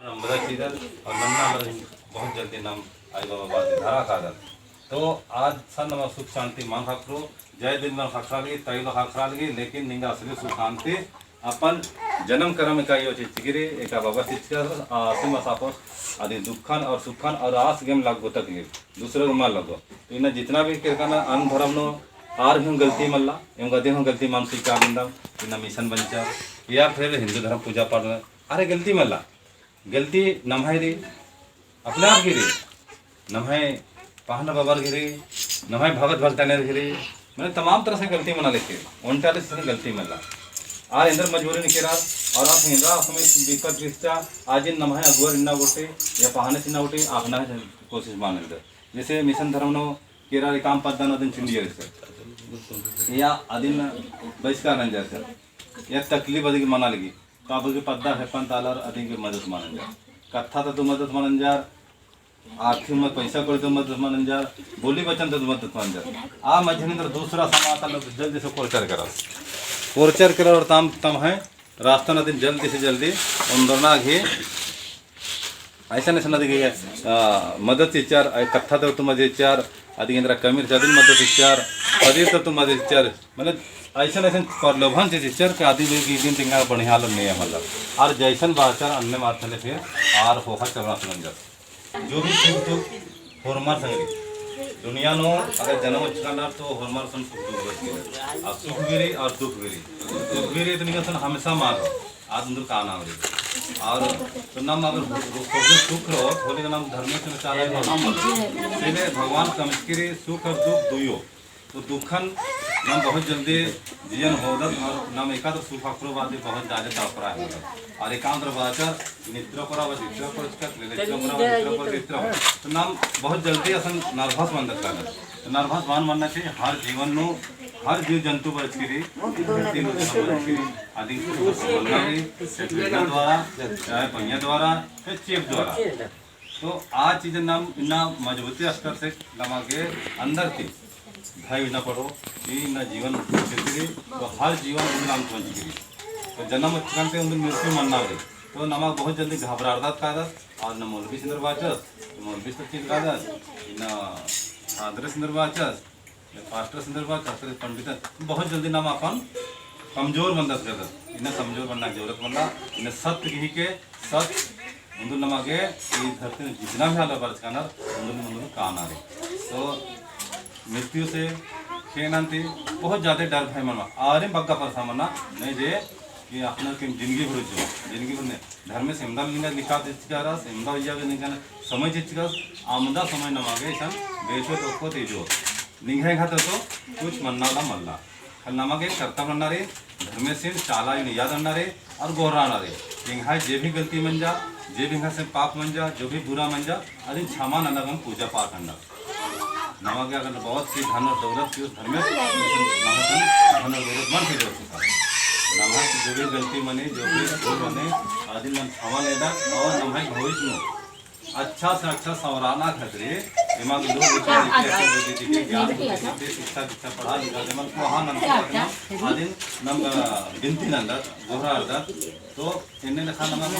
मदद सीधर और नन्ना मदद बहुत जल्दी नाम आई बाबा बात धारा कागज तो आज सन नम सुख शांति मान खाकरो जय दिन मन खाखरा लगी तैलो खाखरा लगी लेकिन निंगा असली सुख शांति अपन जन्म कर्म का यो चिचगिरी एका बाबा चिचकर आसिम सापो आदि दुखन और सुखन और आस गेम लागो तक दूसरे को मार लगो तो इन्हें जितना भी किरकाना अन धर्म नो आर भी गलती मल्ला एवं गदे हम गलती मानसिक का बिंदा इन्हें मिशन बंचा या फिर हिंदू धर्म पूजा पाठ में अरे गलती मल्ला गलती नम्हाई री अपने आप गिरी नम्हाई पहना बाबर गिरी नम्हाई भगत भक्तनेर गिरी मैंने तमाम तरह से गलती मना लेके उनटाले से गलती मिला आज इंदर मजबूरी निकेरा और आप हिंदा समय विकट रिश्ता आज इन नम्हाई अगुवर इन्ना गोटे या पहाने से ना उठे आपना कोशिश मान ले जैसे मिशन धर्म नो केरा रे काम पद्दा न दिन चिंडियर से या आदिन बहिष्कार न जाते या तकलीफ अधिक मना लगी तो आप पद्दा हेपन तालर अधिक मदद मानन जा कथा तो मदद मानन जा आर्थिक में पैसा कोई तो मदद मानन जा बोली वचन तो मदद मानन जा आ मध्यनिंदर दूसरा समाज जल्दी से कोर्चर करो और तम तम है रास्ता नदी जल्दी से जल्दी अंदरना घे ऐसा नहीं नदी घे मदद इच्चार कथा तो तुम इच्चार अदी इंद्र कमीर जदिन मदद इच्चार पदी तो तुम मदद इच्चार मतलब ऐसा ऐसा प्रलोभन से इच्चार के आदि की दिन तिंगा बढ़िया लोग नहीं है मतलब और जैसन बाचार अन्य माध्यम फिर आर होखा चलना समझ जा जो भी सुख दुख होरमार संगरी दुनिया नो अगर जन्म उचकाना तो होरमार सन सुख दुख बच और सुख गिरी और दुख गिरी तो निकल हमेशा मार आज अंदर का नाम रही और तो नाम अगर सुख रहो होली का नाम धर्म से चाला है भगवान कमिश्करी सुख और दुख दुयो तो दुखन नाम बहुत जल्दी जीवन होदत और नाम एकाद सुख अक्रोबादी बहुत ज़्यादा तापरा है और एकांतर बाचर निद्र करा व चित्र पर तो नाम बहुत जल्दी असन नर्वस बन सकता है तो नर्वस मान बनना चाहिए हर जीवन नो हर जीव जंतु बचकरी आदि द्वारा चाहे पहिया द्वारा या चेप द्वारा तो आज चीज़ें नाम इतना मजबूती स्तर से नमा के अंदर थी भाई न पढ़ो ये न जीवन तो हर जीवन नाम पहुँच तो जन्म से उन मृत्यु मरना रही तो नमा बहुत जल्दी घबराहट कागज और न मौलवी सिंदर बाचस मौलवी सचिन कागज न आदर सिंदर बाचस पास्टर सिंदर बाचस पंडित बहुत जल्दी नाम अपन कमजोर बंदत कर इन्हें कमजोर बनना की जरूरत बनना इन्हें सत्य ही के सत्य उन नमा के धरती में जितना भी हाल बरस का उन कान आ रही तो मृत्यु से खेनांति बहुत ज़्यादा डर है मनमा आरे बग्गा परसा मना नहीं जे कि अपना कि जिंदगी भर जो जिंदगी भर ने धर्म में सेमदा मिलना लिखा दिचकारा सेमदा होइया के निकाल समय दिचका आमदा समय न मागे सन बेशो तो को तेजो निघे खाता तो कुछ मन्ना ला मल्ला खल नमक एक कर्ता बनना रे धर्म से चाला याद अन्ना रे और गोहराना रे निघाए जे भी गलती मन जा जे भी से पाप मन जा जो भी बुरा मन जा अरे क्षमा नगम पूजा पाठ अन्ना नमक अगर बहुत सी धन और दौलत की उस धर्म में धन और दौलत मन की जरूरत है नमक जो भी गलती मने जो भी भूल बने आदि मन क्षमा लेना और नमक भविष्य में अच्छा से अच्छा सवराना खतरे दिमाग लोग शिक्षा दीक्षा पढ़ा लिखा मन वहाँ नंबर आदि नम गिनती नंदर गोहरा अर्दत तो इन्हें लिखा नमक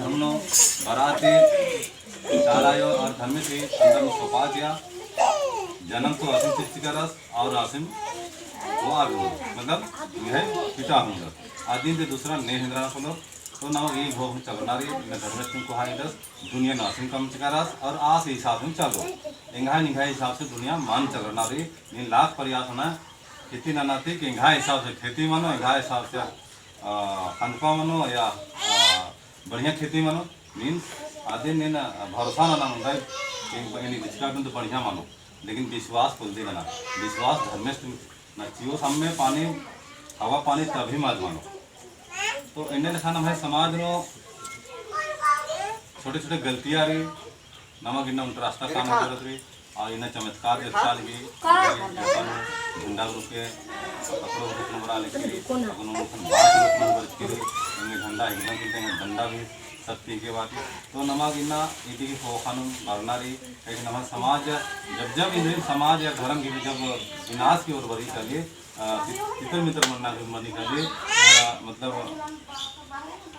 हम लोग बराते चालायो और धर्म के अंदर सोपा दिया जन्म तो आसिम सृष्टि का रस और आसिम वो आगे मतलब यह पिता होंगे आदि से दूसरा ने हिंद्रा फलो तो ना ये भोग चलना रही मैं धर्म तुमको हाई दस दुनिया नासिम कम का रस और आस हिसाब से चलो इंघा निघा हिसाब से दुनिया मान चलना रही इन लाख प्रयास होना खेती ना नाती कि इंघा हिसाब से खेती मानो इंघा हिसाब से खनपा मानो या बढ़िया खेती मानो मीन्स आदि ने भरोसा ना होता है जिसका तो बढ़िया मानो लेकिन विश्वास बोलते ना विश्वास धर्मेश न चियो सामने पानी हवा पानी तभी मत मानो तो इन्हें लिखा हमारे समाज नो छोटे छोटे गलतियाँ रही नमक इन्हें उनका रास्ता काम जरूरत रही और इन्हें चमत्कार अच्छा लगी झंडा ग्रुप के कपड़ों ग्रुप नंबर लिखी झंडा एकदम झंडा भी सत्य के बात तो नमक इन्ना इति की खानून भरना रही लेकिन हमारा समाज जब जब इन समाज या धर्म की जब विनाश की ओर बढ़ी चलिए इतर मित्र मन्ना मनी कभी मतलब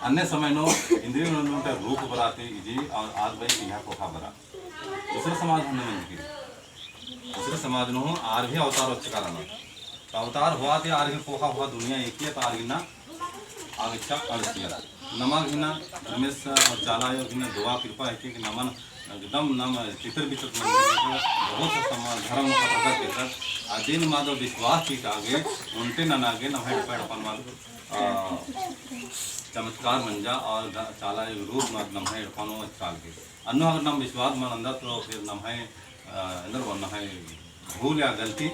अन्य समय नो इंद्रिय नो रूप बराते जी और आज भाई यहाँ कोखा बरा दूसरे समाज होने में की दूसरे समाज नो आर भी अवतार अच्छे कारण तो अवतार हुआ थे आर भी कोखा हुआ दुनिया एक ही तो आर गिना आग इच्छा अड़सिया नमक हिना रमेश और चाला योग हिना दुआ कृपा है कि नमन एकदम नम चित्र विचित्र बहुत समाज धर्म का के सर दिन माधव विश्वास की आगे उनटे न नागे न हेड पैड अपन माल चमत्कार बन जा और चाला एक रूप मत नम है अपन चाल के अन्य अगर नम विश्वास मन अंदर तो फिर नम है अंदर वो न है भूल या गलती